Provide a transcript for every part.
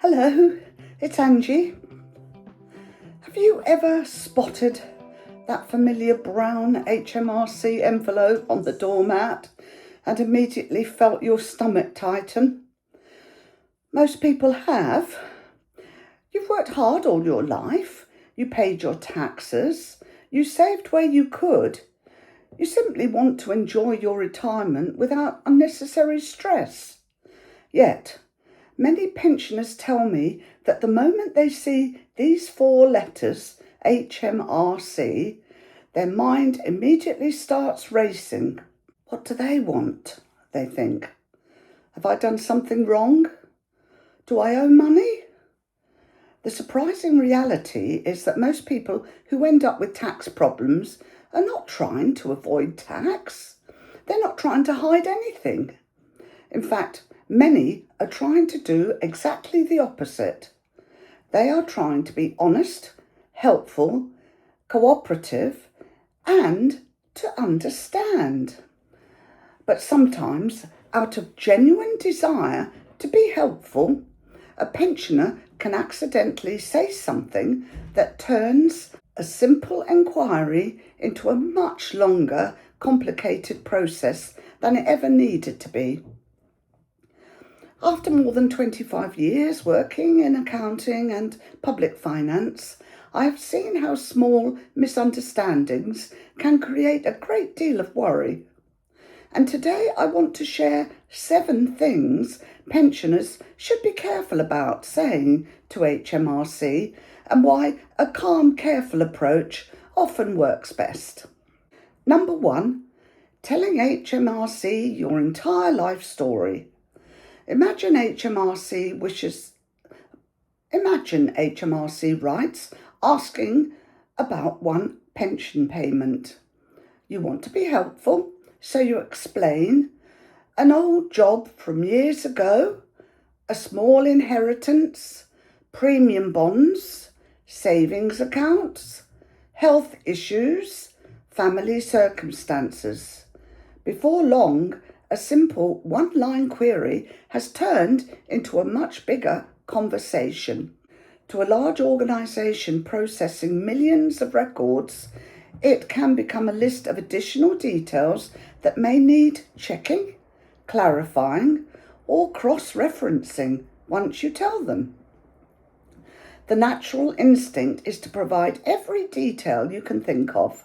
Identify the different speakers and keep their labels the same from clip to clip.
Speaker 1: Hello, it's Angie. Have you ever spotted that familiar brown HMRC envelope on the doormat and immediately felt your stomach tighten? Most people have. You've worked hard all your life. You paid your taxes. You saved where you could. You simply want to enjoy your retirement without unnecessary stress. Yet, many pensioners tell me that the moment they see these 4 letters, HMRC, their mind immediately starts racing. What do they want, they think? Have I done something wrong? Do I owe money? The surprising reality is that most people who end up with tax problems are not trying to avoid tax. They're not trying to hide anything. In fact, many are trying to do exactly the opposite. They are trying to be honest, helpful, cooperative, and to understand. But sometimes, out of genuine desire to be helpful, a pensioner can accidentally say something that turns a simple enquiry into a much longer, complicated process than it ever needed to be. After more than 25 years working in accounting and public finance, I have seen how small misunderstandings can create a great deal of worry. And today I want to share 7 things pensioners should be careful about saying to HMRC and why a calm, careful approach often works best. Number 1, telling HMRC your entire life story. Imagine HMRC writes asking about one pension payment. You want to be helpful, so you explain an old job from years ago, a small inheritance, premium bonds, savings accounts, health issues, family circumstances. Before long, a simple one-line query has turned into a much bigger conversation. To a large organisation processing millions of records, it can become a list of additional details that may need checking, clarifying, or cross-referencing once you tell them. The natural instinct is to provide every detail you can think of.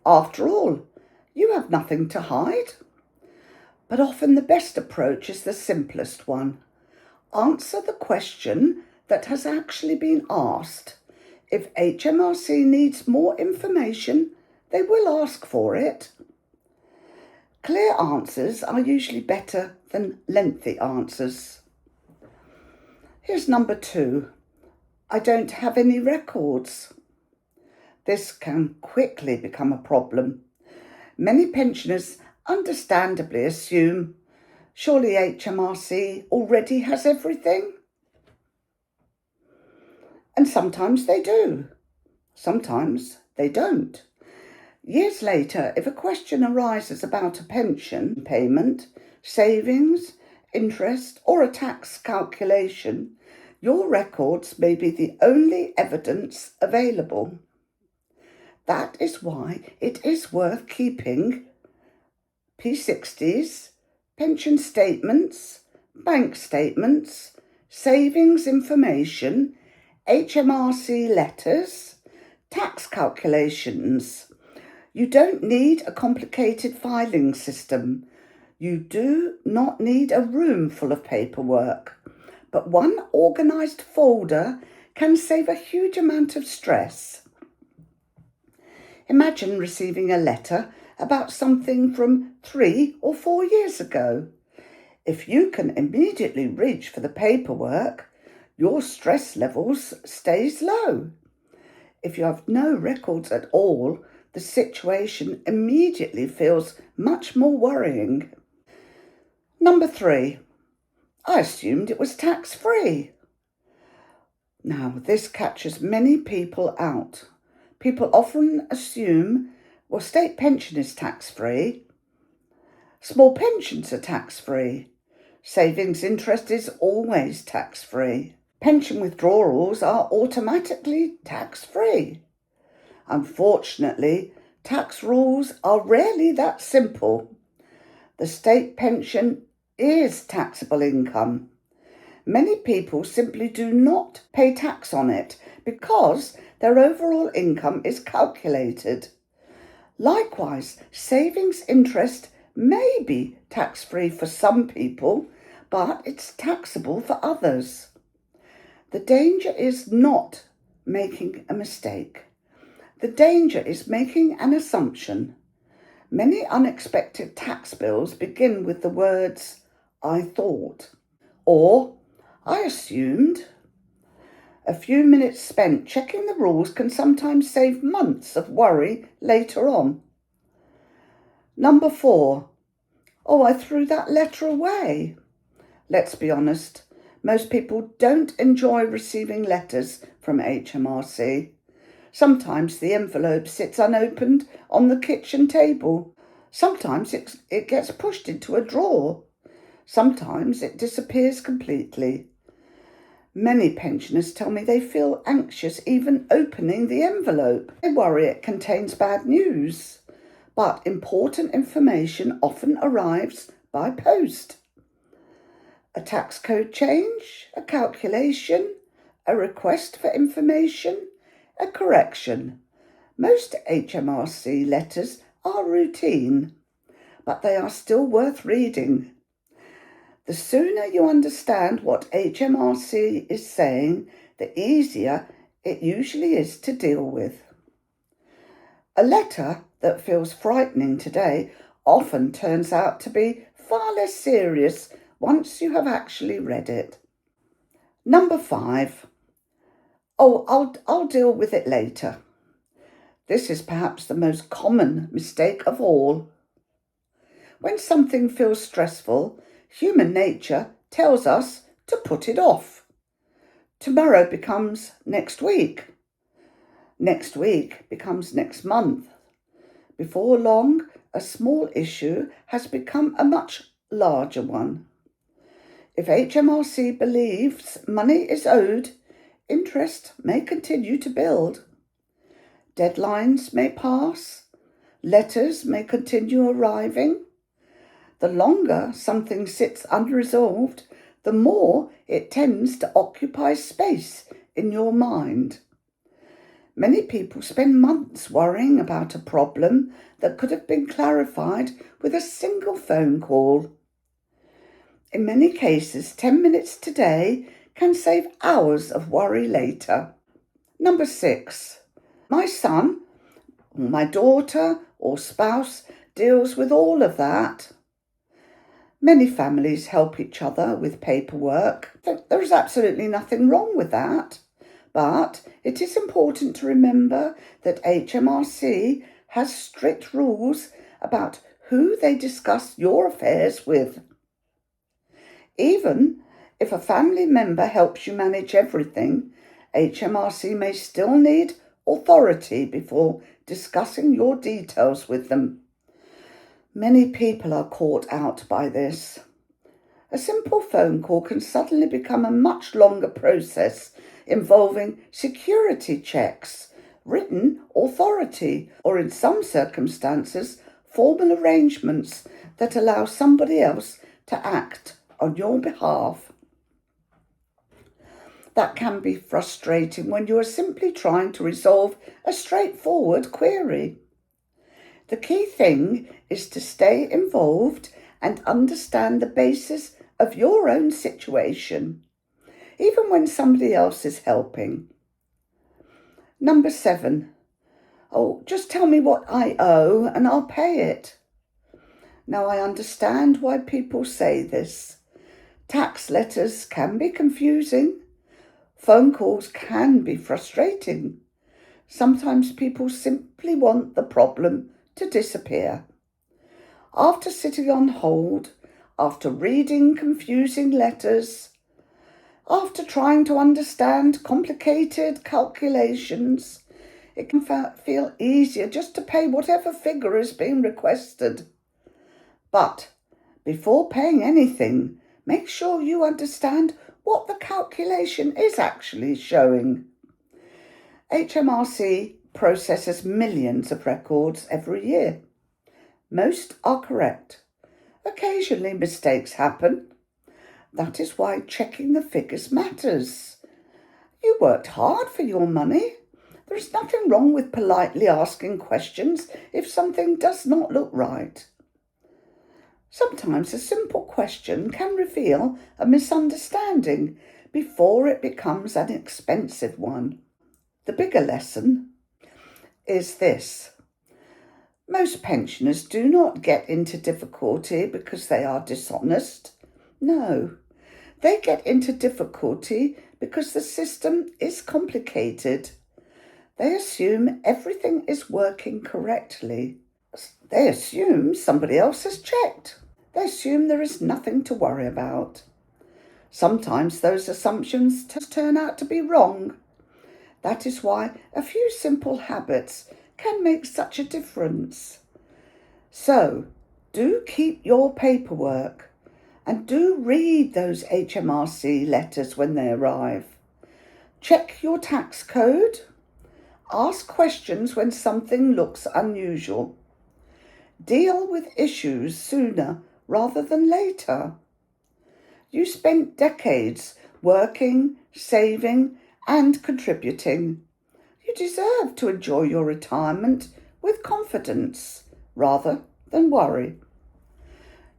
Speaker 1: After all, you have nothing to hide. But often the best approach is the simplest one. Answer the question that has actually been asked. If HMRC needs more information, they will ask for it. Clear answers are usually better than lengthy answers. Here's number 2. I don't have any records. This can quickly become a problem. Many pensioners understandably assume, surely HMRC already has everything? And sometimes they do. Sometimes they don't. Years later, if a question arises about a pension payment, savings, interest, or a tax calculation, your records may be the only evidence available. That is why it is worth keeping P60s, pension statements, bank statements, savings information, HMRC letters, tax calculations. You don't need a complicated filing system. You do not need a room full of paperwork. But one organised folder can save a huge amount of stress. Imagine receiving a letter about something from 3 or 4 years ago. If you can immediately reach for the paperwork, your stress levels stays low. If you have no records at all, the situation immediately feels much more worrying. Number 3, I assumed it was tax-free. Now, this catches many people out. People often assume, well, state pension is tax-free. Small pensions are tax-free. Savings interest is always tax-free. Pension withdrawals are automatically tax-free. Unfortunately, tax rules are rarely that simple. The state pension is taxable income. Many people simply do not pay tax on it because their overall income is calculated. Likewise, savings interest may be tax-free for some people, but it's taxable for others. The danger is not making a mistake. The danger is making an assumption. Many unexpected tax bills begin with the words, "I thought," or "I assumed." A few minutes spent checking the rules can sometimes save months of worry later on. Number 4. Oh, I threw that letter away. Let's be honest, most people don't enjoy receiving letters from HMRC. Sometimes the envelope sits unopened on the kitchen table. Sometimes it gets pushed into a drawer. Sometimes it disappears completely. Many pensioners tell me they feel anxious even opening the envelope. They worry it contains bad news. But important information often arrives by post. A tax code change, a calculation, a request for information, a correction. Most HMRC letters are routine, but they are still worth reading. The sooner you understand what HMRC is saying, the easier it usually is to deal with. A letter that feels frightening today often turns out to be far less serious once you have actually read it. Number 5. Oh, I'll deal with it later. This is perhaps the most common mistake of all. When something feels stressful, human nature tells us to put it off. Tomorrow becomes next week. Next week becomes next month. Before long, a small issue has become a much larger one. If HMRC believes money is owed, interest may continue to build. Deadlines may pass. Letters may continue arriving. The longer something sits unresolved, the more it tends to occupy space in your mind. Many people spend months worrying about a problem that could have been clarified with a single phone call. In many cases, 10 minutes today can save hours of worry later. Number 6. My son, or my daughter, or spouse deals with all of that. Many families help each other with paperwork. There is absolutely nothing wrong with that. But it is important to remember that HMRC has strict rules about who they discuss your affairs with. Even if a family member helps you manage everything, HMRC may still need authority before discussing your details with them. Many people are caught out by this. A simple phone call can suddenly become a much longer process involving security checks, written authority, or in some circumstances, formal arrangements that allow somebody else to act on your behalf. That can be frustrating when you are simply trying to resolve a straightforward query. The key thing is to stay involved and understand the basis of your own situation, even when somebody else is helping. Number 7. Oh, just tell me what I owe and I'll pay it. Now, I understand why people say this. Tax letters can be confusing. Phone calls can be frustrating. Sometimes people simply want the problem to disappear. After sitting on hold, after reading confusing letters, after trying to understand complicated calculations, it can feel easier just to pay whatever figure is being requested. But before paying anything, make sure you understand what the calculation is actually showing. HMRC processes millions of records every year. Most are correct. Occasionally mistakes happen. That is why checking the figures matters. You worked hard for your money. There is nothing wrong with politely asking questions if something does not look right. Sometimes a simple question can reveal a misunderstanding before it becomes an expensive one. The bigger lesson is this. Most pensioners do not get into difficulty because they are dishonest. No, they get into difficulty because the system is complicated. They assume everything is working correctly. They assume somebody else has checked. They assume there is nothing to worry about. Sometimes those assumptions turn out to be wrong. That is why a few simple habits can make such a difference. So, do keep your paperwork and do read those HMRC letters when they arrive. Check your tax code. Ask questions when something looks unusual. Deal with issues sooner rather than later. You spent decades working, saving, and contributing. You deserve to enjoy your retirement with confidence rather than worry.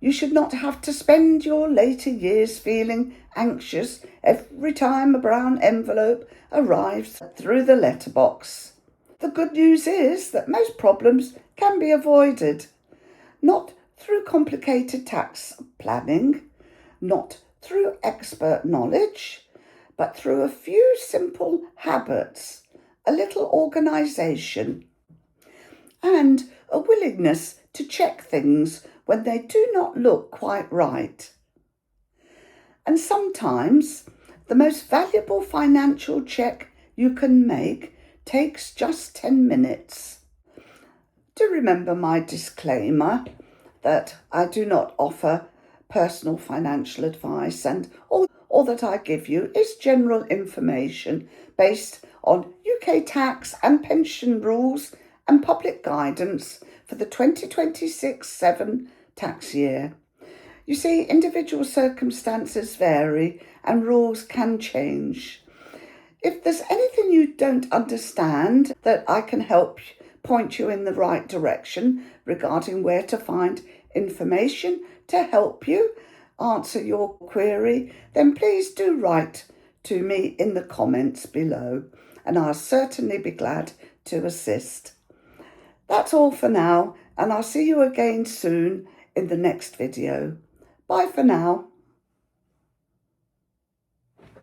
Speaker 1: You should not have to spend your later years feeling anxious every time a brown envelope arrives through the letterbox. The good news is that most problems can be avoided, not through complicated tax planning, not through expert knowledge, but through a few simple habits, a little organisation, and a willingness to check things when they do not look quite right. And sometimes the most valuable financial check you can make takes just 10 minutes. Do remember my disclaimer that I do not offer personal financial advice, and all that I give you is general information based on UK tax and pension rules and public guidance for the 2026-7 tax year. You see, individual circumstances vary and rules can change. If there's anything you don't understand that I can help point you in the right direction regarding where to find information to help you answer your query, then please do write to me in the comments below, and I'll certainly be glad to assist. That's all for now, and I'll see you again soon in the next video. Bye for now.